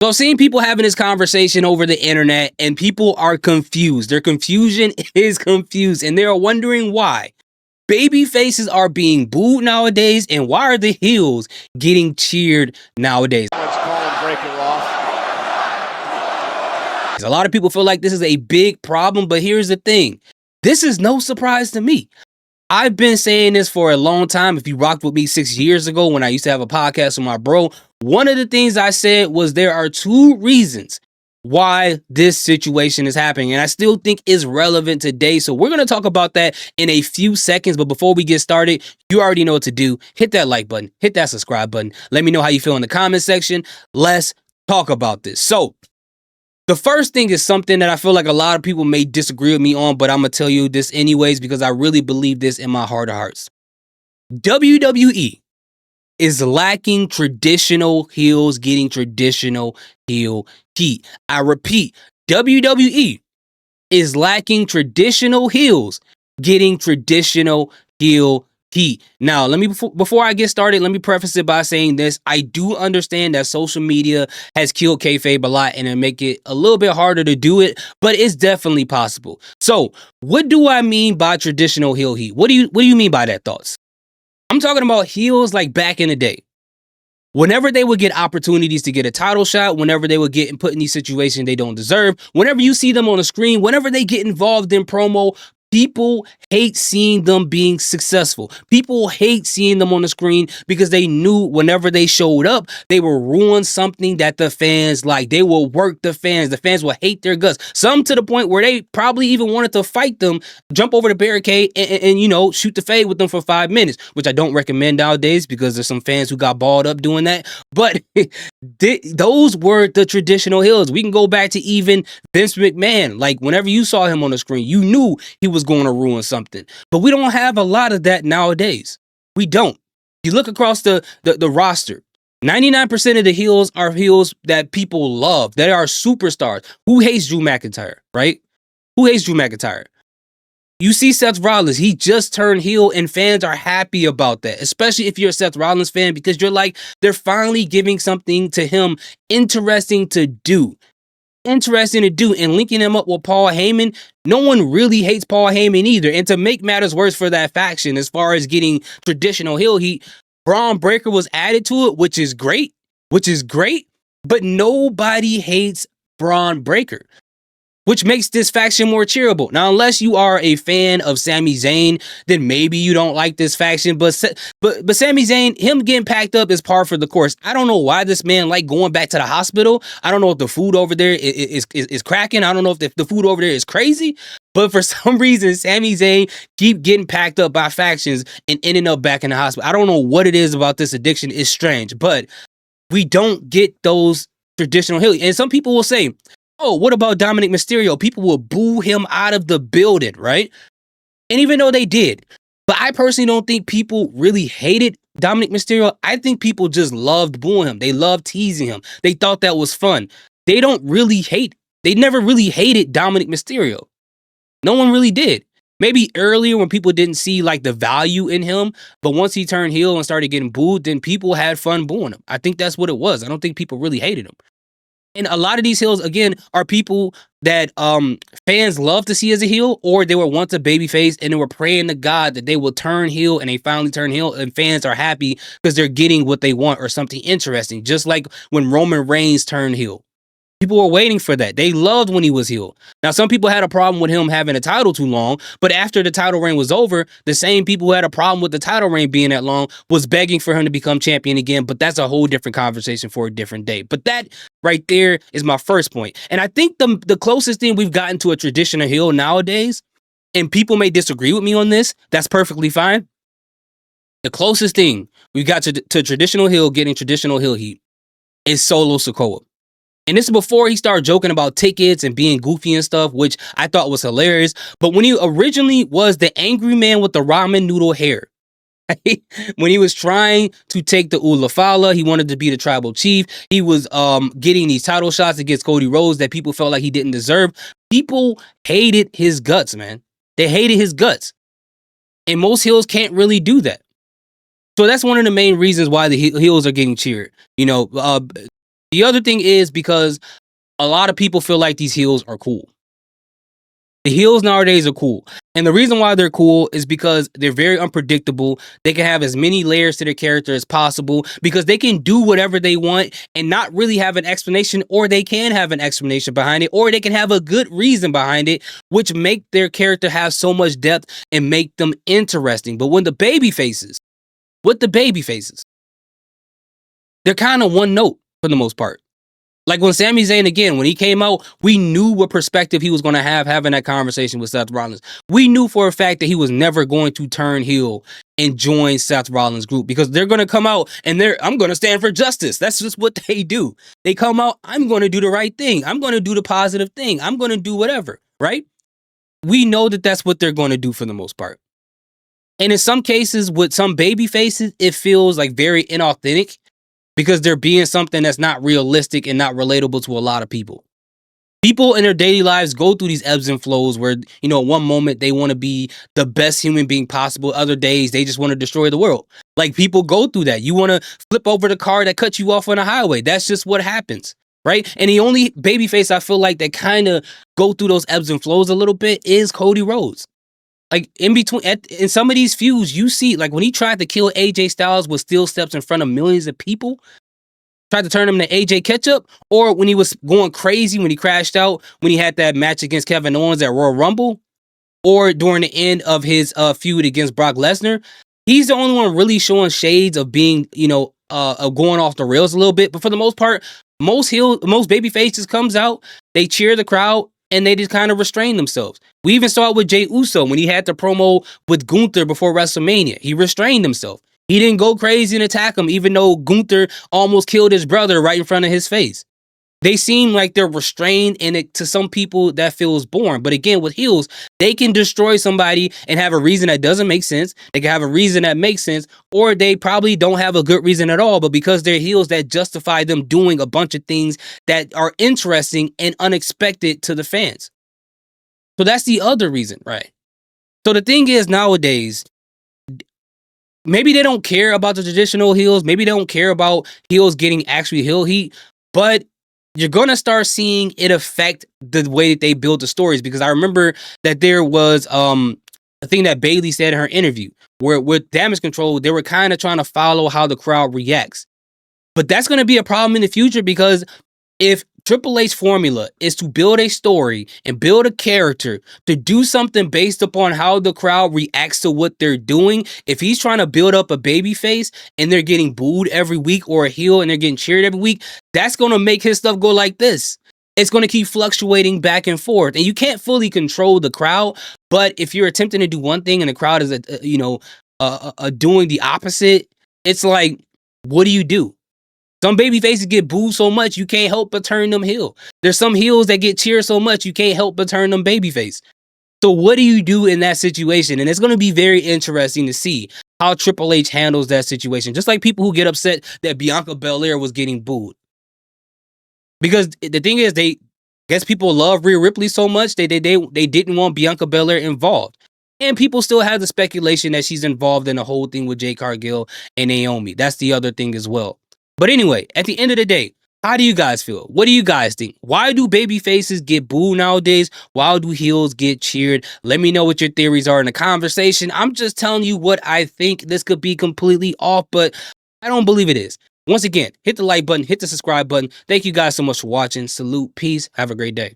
So I've seen people having this conversation over the internet and people are confused. Their confusion is confused and they're wondering why. Baby faces are being booed nowadays and why are the heels getting cheered nowadays? Let's call him breaker off. A lot of people feel like this is a big problem, but here's the thing. This is no surprise to me. I've been saying this for a long time. If you rocked with me 6 years ago when I used to have a podcast with my bro, one of the things I said was there are two reasons why this situation is happening. And I still think is relevant today. So we're going to talk about that in a few seconds. But before we get started, you already know what to do. Hit that like button, hit that subscribe button. Let me know how you feel in the comment section. Let's talk about this. So the first thing is something that I feel like a lot of people may disagree with me on, but I'm going to tell you this anyways because I really believe this in my heart of hearts. WWE is lacking traditional heels getting traditional heel heat. I repeat, WWE is lacking traditional heels getting traditional heel heat. Now, before I get started, let me preface it by saying this. I do understand that social media has killed kayfabe a lot and it make it a little bit harder to do it, but it's definitely possible. So, what do I mean by traditional heel heat? What do you mean by that, thoughts? I'm talking about heels like back in the day. Whenever they would get opportunities to get a title shot, whenever they would get put in these situations they don't deserve, whenever you see them on the screen, whenever they get involved in promo, people hate seeing them being successful. People hate seeing them on the screen because they knew whenever they showed up, they will ruin something that the fans like. They will work the fans. The fans will hate their guts. Some to the point where they probably even wanted to fight them, jump over the barricade and shoot the fade with them for 5 minutes, which I don't recommend nowadays because there's some fans who got balled up doing that. But those were the traditional heels. We can go back to even Vince McMahon. Like whenever you saw him on the screen, you knew he was going to ruin something. But we don't have a lot of that nowadays. We don't. You look across the roster, 99% of the heels are heels that people love. They are superstars. Who hates Drew McIntyre, right? Who hates Drew McIntyre? You see Seth Rollins, he just turned heel and fans are happy about that, especially if you're a Seth Rollins fan because you're like, they're finally giving something to him interesting to do. And linking him up with Paul Heyman. No one really hates Paul Heyman either. And to make matters worse for that faction, as far as getting traditional heel heat, Braun Breaker was added to it, which is great, but nobody hates Braun Breaker, which makes this faction more cheerable. Now, unless you are a fan of Sami Zayn, then maybe you don't like this faction. But Sami Zayn, him getting packed up is par for the course. I don't know why this man like going back to the hospital. I don't know if the food over there is cracking. I don't know if the food over there is crazy. But for some reason, Sami Zayn keep getting packed up by factions and ending up back in the hospital. I don't know what it is about this addiction. It's strange, but we don't get those traditional heels. And some people will say, oh, what about Dominic Mysterio? People will boo him out of the building, right? And even though they did, but I personally don't think people really hated Dominic Mysterio. I think people just loved booing him. They loved teasing him. They thought that was fun. They never really hated Dominic Mysterio. No one really did. Maybe earlier when people didn't see like the value in him, but once he turned heel and started getting booed, then people had fun booing him. I think that's what it was. I don't think people really hated him. And a lot of these heels, again, are people that fans love to see as a heel, or they were once a babyface and they were praying to God that they will turn heel, and they finally turn heel, and fans are happy because they're getting what they want or something interesting. Just like when Roman Reigns turned heel. People were waiting for that. They loved when he was heel. Now, some people had a problem with him having a title too long, but after the title reign was over, the same people who had a problem with the title reign being that long was begging for him to become champion again, but that's a whole different conversation for a different day. But that right there is my first point. And I think the closest thing we've gotten to a traditional heel nowadays, and people may disagree with me on this, that's perfectly fine. The closest thing we've got to traditional heel getting traditional heel heat is Solo Sikoa. And this is before he started joking about tickets and being goofy and stuff, which I thought was hilarious. But when he originally was the angry man with the ramen noodle hair, when he was trying to take the Ulafala, he wanted to be the tribal chief. He was getting these title shots against Cody Rhodes that people felt like he didn't deserve. People hated his guts, man. They hated his guts. And most heels can't really do that. So that's one of the main reasons why the heels are getting cheered. The other thing is because a lot of people feel like these heels are cool. The heels nowadays are cool. And the reason why they're cool is because they're very unpredictable. They can have as many layers to their character as possible because they can do whatever they want and not really have an explanation, or they can have an explanation behind it, or they can have a good reason behind it, which make their character have so much depth and make them interesting. But with the baby faces, they're kind of one note for the most part. Like when Sami Zayn, again, when he came out, we knew what perspective he was going to have having that conversation with Seth Rollins. We knew for a fact that he was never going to turn heel and join Seth Rollins' group because they're going to come out and I'm going to stand for justice. That's just what they do. They come out, I'm going to do the right thing. I'm going to do the positive thing. I'm going to do whatever, right? We know that that's what they're going to do for the most part. And in some cases, with some baby faces, it feels like very inauthentic, because they're being something that's not realistic and not relatable to a lot of people. People in their daily lives go through these ebbs and flows where, one moment they want to be the best human being possible. Other days, they just want to destroy the world. Like, people go through that. You want to flip over the car that cuts you off on a highway. That's just what happens, right? And the only babyface I feel like that kind of go through those ebbs and flows a little bit is Cody Rhodes. Like, in some of these feuds, you see, like when he tried to kill AJ Styles with steel steps in front of millions of people, tried to turn him to AJ Ketchup, or when he was going crazy when he crashed out, when he had that match against Kevin Owens at Royal Rumble, or during the end of his feud against Brock Lesnar, he's the only one really showing shades of being, of going off the rails a little bit. But for the most part, most baby faces comes out, they cheer the crowd, and they just kind of restrain themselves. We even saw it with Jey Uso when he had the promo with Gunther before WrestleMania. He restrained himself. He didn't go crazy and attack him, even though Gunther almost killed his brother right in front of his face. They seem like they're restrained, and to some people that feels boring. But again, with heels, they can destroy somebody and have a reason that doesn't make sense. They can have a reason that makes sense, or they probably don't have a good reason at all, but because they're heels, that justify them doing a bunch of things that are interesting and unexpected to the fans. So that's the other reason, right? So the thing is, nowadays, maybe they don't care about the traditional heels. Maybe they don't care about heels getting actually heel heat, but you're going to start seeing it affect the way that they build the stories. Because I remember that there was a thing that Bayley said in her interview where with Damage Control, they were kind of trying to follow how the crowd reacts. But that's going to be a problem in the future, because if Triple H formula is to build a story and build a character to do something based upon how the crowd reacts to what they're doing, if he's trying to build up a baby face and they're getting booed every week, or a heel and they're getting cheered every week, that's going to make his stuff go like this. It's going to keep fluctuating back and forth, and you can't fully control the crowd. But if you're attempting to do one thing and the crowd is, doing the opposite, it's like, what do you do? Some baby faces get booed so much you can't help but turn them heel. There's some heels that get cheered so much you can't help but turn them babyface. So what do you do in that situation? And it's going to be very interesting to see how Triple H handles that situation. Just like people who get upset that Bianca Belair was getting booed. Because the thing is, guess people love Rhea Ripley so much they didn't want Bianca Belair involved. And people still have the speculation that she's involved in the whole thing with Jade Cargill and Naomi. That's the other thing as well. But anyway, at the end of the day, how do you guys feel? What do you guys think? Why do baby faces get booed nowadays? Why do heels get cheered? Let me know what your theories are in the conversation. I'm just telling you what I think. This could be completely off, but I don't believe it is. Once again, hit the like button, hit the subscribe button. Thank you guys so much for watching. Salute, peace, have a great day.